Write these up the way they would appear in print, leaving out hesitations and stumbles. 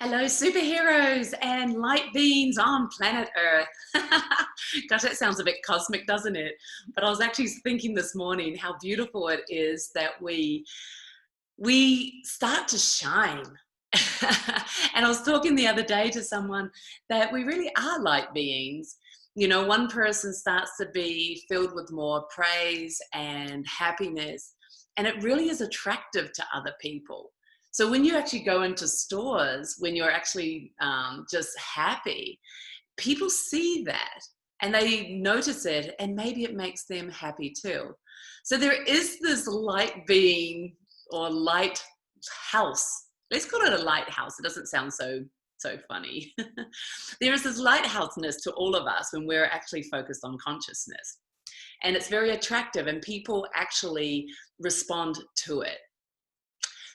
Hello, superheroes and light beings on planet Earth. Gosh, that sounds a bit cosmic, doesn't it? But I was actually thinking this morning how beautiful it is that we start to shine. And I was talking the other day to someone that we really are light beings. You know, one person starts to be filled with more praise and happiness, and it really is attractive to other people. So when you actually go into stores, when you're actually just happy, people see that and they notice it, and maybe it makes them happy too. So there is this light being or light house. Let's call it a lighthouse. It doesn't sound so funny. There is this lighthouseness to all of us when we're actually focused on consciousness. And it's very attractive, and people actually respond to it.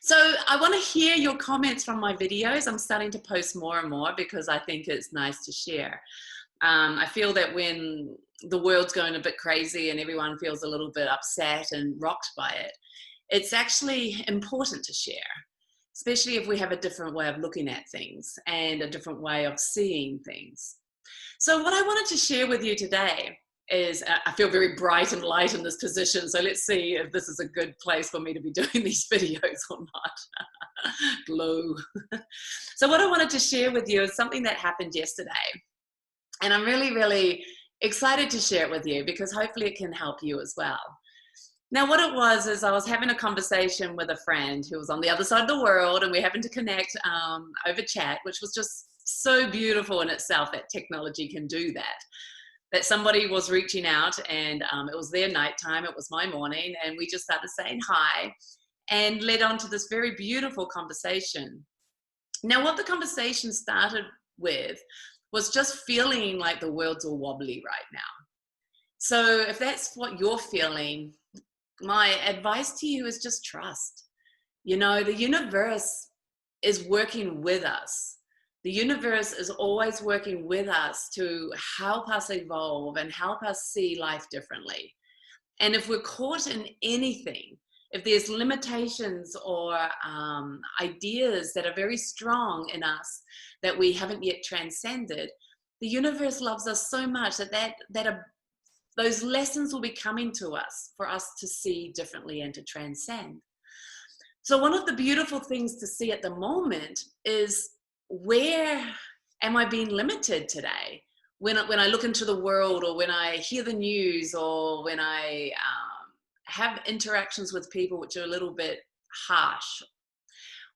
So I want to hear your comments from my videos. I'm starting to post more and more because I think it's nice to share. I feel that when the world's going a bit crazy and everyone feels a little bit upset and rocked by it, it's actually important to share, especially if we have a different way of looking at things and a different way of seeing things. So what I wanted to share with you today is, I feel very bright and light in this position, so let's see if this is a good place for me to be doing these videos or not. Glow. So what I wanted to share with you is something that happened yesterday, and I'm really excited to share it with you because hopefully it can help you as well. Now what it was is I was having a conversation with a friend who was on the other side of the world, and we happened to connect over chat, which was just so beautiful in itself that technology can do that. That somebody was reaching out, and it was their nighttime, it was my morning, and we just started saying hi and led on to this very beautiful conversation. Now what the conversation started with was just feeling like the world's all wobbly right now. So if that's what you're feeling, my advice to you is just trust. You know, the universe is working with us. The universe is always working with us to help us evolve and help us see life differently. And if we're caught in anything, if there's limitations or ideas that are very strong in us that we haven't yet transcended, the universe loves us so much that those lessons will be coming to us for us to see differently and to transcend. So one of the beautiful things to see at the moment is, where am I being limited today? When I look into the world, or when I hear the news, or when I have interactions with people which are a little bit harsh,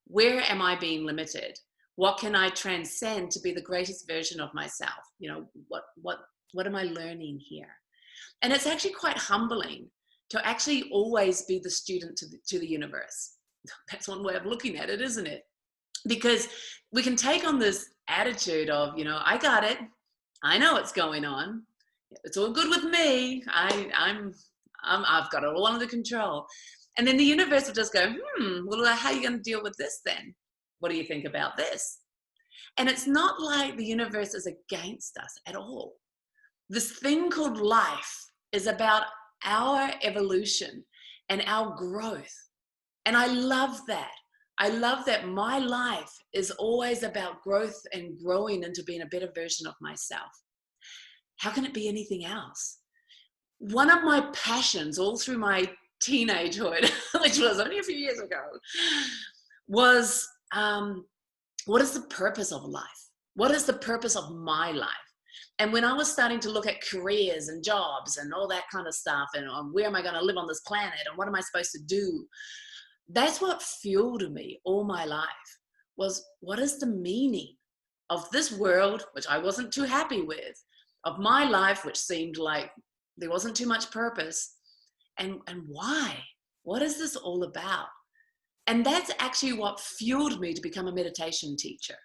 where am I being limited? What can I transcend to be the greatest version of myself? You know, what am I learning here? And it's actually quite humbling to actually always be the student to the universe. That's one way of looking at it, isn't it? Because we can take on this attitude of, you know, I got it. I know what's going on. It's all good with me. I've got it all under control. And then the universe will just go, well, how are you going to deal with this then? What do you think about this? And it's not like the universe is against us at all. This thing called life is about our evolution and our growth. And I love that. I love that my life is always about growth and growing into being a better version of myself. How can it be anything else? One of my passions all through my teenagehood, which was only a few years ago, was what is the purpose of life? What is the purpose of my life? And when I was starting to look at careers and jobs and all that kind of stuff, and where am I going to live on this planet, and what am I supposed to do? That's what fueled me all my life, was what is the meaning of this world, which I wasn't too happy with, of my life, which seemed like there wasn't too much purpose, and why? What is this all about? And that's actually what fueled me to become a meditation teacher,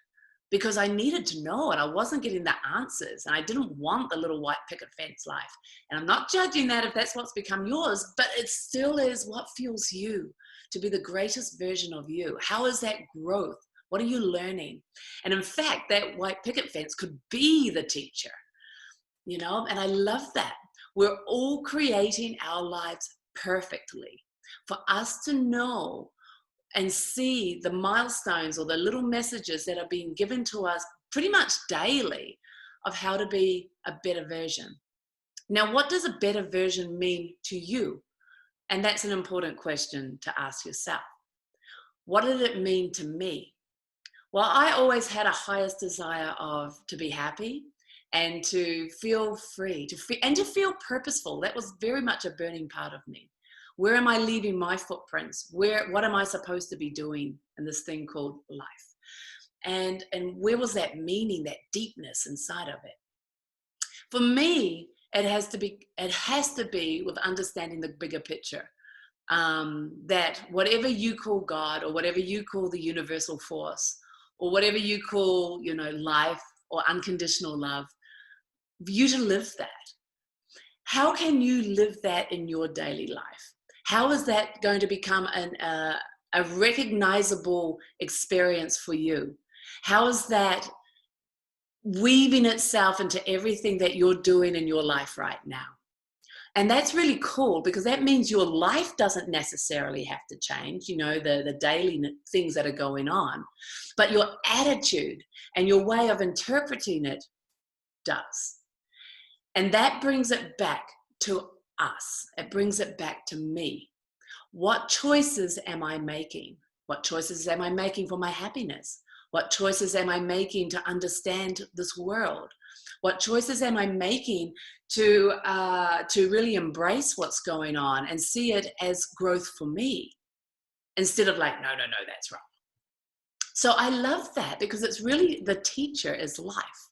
because I needed to know, and I wasn't getting the answers, and I didn't want the little white picket fence life. And I'm not judging that if that's what's become yours, but it still is what fuels you to be the greatest version of you. How is that growth? What are you learning? And in fact, that white picket fence could be the teacher, you know, and I love that. We're all creating our lives perfectly for us to know and see the milestones or the little messages that are being given to us pretty much daily of how to be a better version. Now, what does a better version mean to you? And that's an important question to ask yourself. What did it mean to me? Well, I always had a highest desire to be happy and to feel free, to feel purposeful. That was very much a burning part of me. Where am I leaving my footprints? What am I supposed to be doing in this thing called life? And where was that meaning, that deepness inside of it? For me, it has to be with understanding the bigger picture. That whatever you call God, or whatever you call the universal force, or whatever you call, life or unconditional love, you to live that. How can you live that in your daily life? How is that going to become a recognizable experience for you? How is that weaving itself into everything that you're doing in your life right now? And that's really cool, because that means your life doesn't necessarily have to change, the daily things that are going on, but your attitude and your way of interpreting it does. And that brings it back to us. It brings it back to me. What choices am I making? What choices am I making for my happiness? What choices am I making to understand this world? What choices am I making to really embrace what's going on and see it as growth for me, instead of like, no, that's wrong. So I love that, because it's really, the teacher is life.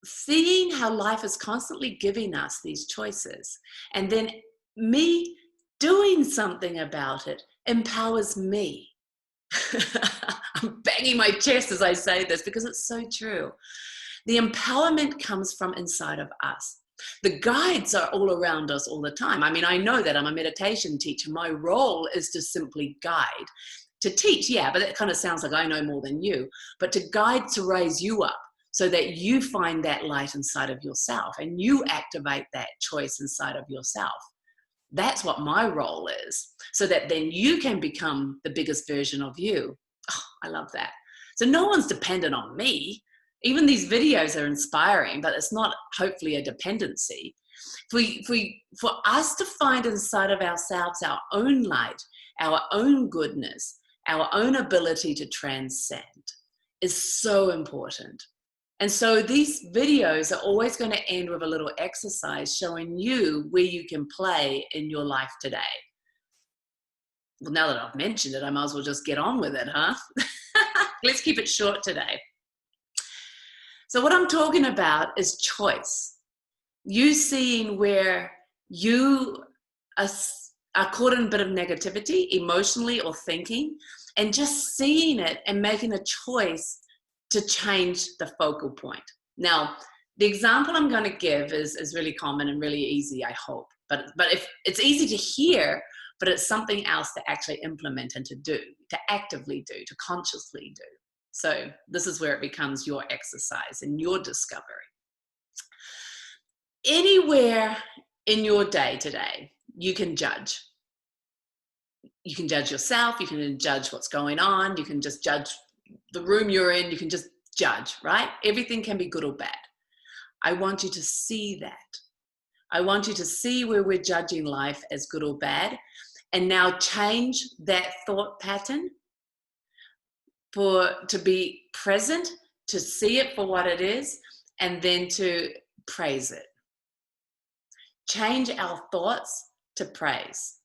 Seeing how life is constantly giving us these choices, and then me doing something about it empowers me. I'm banging my chest as I say this, because it's so true. The empowerment comes from inside of us. The guides are all around us all the time. I mean, I know that I'm a meditation teacher. My role is to simply guide. To teach, yeah, but that kind of sounds like I know more than you. But to guide, to raise you up, so that you find that light inside of yourself and you activate that choice inside of yourself. That's what my role is, so that then you can become the biggest version of you. Oh, I love that. So no one's dependent on me. Even these videos are inspiring, but it's not hopefully a dependency. For us to find inside of ourselves our own light, our own goodness, our own ability to transcend is so important. And so these videos are always going to end with a little exercise showing you where you can play in your life today. Well, now that I've mentioned it, I might as well just get on with it, huh? Let's keep it short today. So what I'm talking about is choice. You seeing where you are caught in a bit of negativity, emotionally or thinking, and just seeing it and making a choice to change the focal point. Now, the example I'm going to give is really common and really easy, I hope. But if it's easy to hear, but it's something else to actually implement and to do, to actively do, to consciously do. So this is where it becomes your exercise and your discovery. Anywhere in your day today, you can judge. You can judge yourself. You can judge what's going on. You can just judge the room you're in. You can just judge, right? Everything can be good or bad. I want you to see that. I want you to see where we're judging life as good or bad, and now change that thought pattern to be present, to see it for what it is, and then to praise it. Change our thoughts to praise.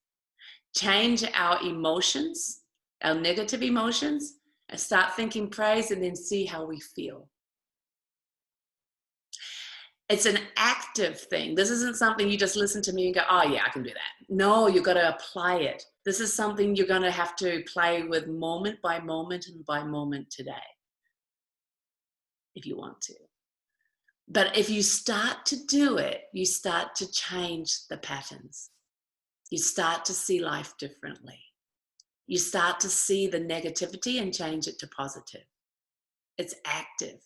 Change our emotions, our negative emotions, and start thinking praise, and then see how we feel. It's an active thing. This isn't something you just listen to me and go, oh yeah, I can do that. No, you've got to apply it. This is something you're going to have to play with moment by moment and by moment today, if you want to. But if you start to do it, you start to change the patterns. You start to see life differently. You start to see the negativity and change it to positive. It's active.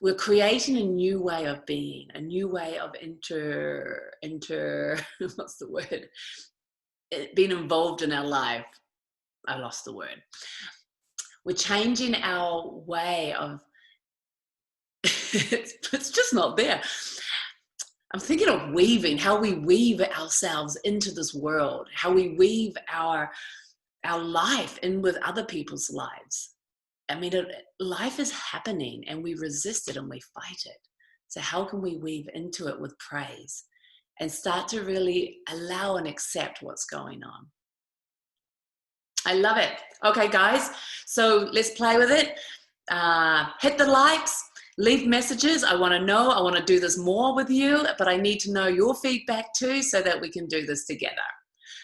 We're creating a new way of being, a new way of what's the word? Being involved in our life. I lost the word. We're changing our way of, it's just not there. I'm thinking of weaving, how we weave ourselves into this world, how we weave our life in with other people's lives. I mean, life is happening and we resist it and we fight it. So how can we weave into it with praise and start to really allow and accept what's going on? I love it. Okay, guys, so let's play with it. Hit the likes, leave messages. I want to know. I want to do this more with you, but I need to know your feedback too so that we can do this together.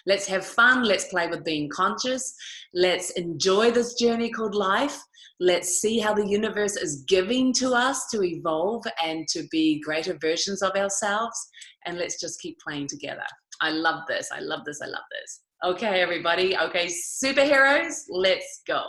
Let's have fun. Let's play with being conscious. Let's enjoy this journey called life. Let's see how the universe is giving to us to evolve and to be greater versions of ourselves. And let's just keep playing together. I love this. I love this. I love this. Okay, everybody. Okay, superheroes, let's go.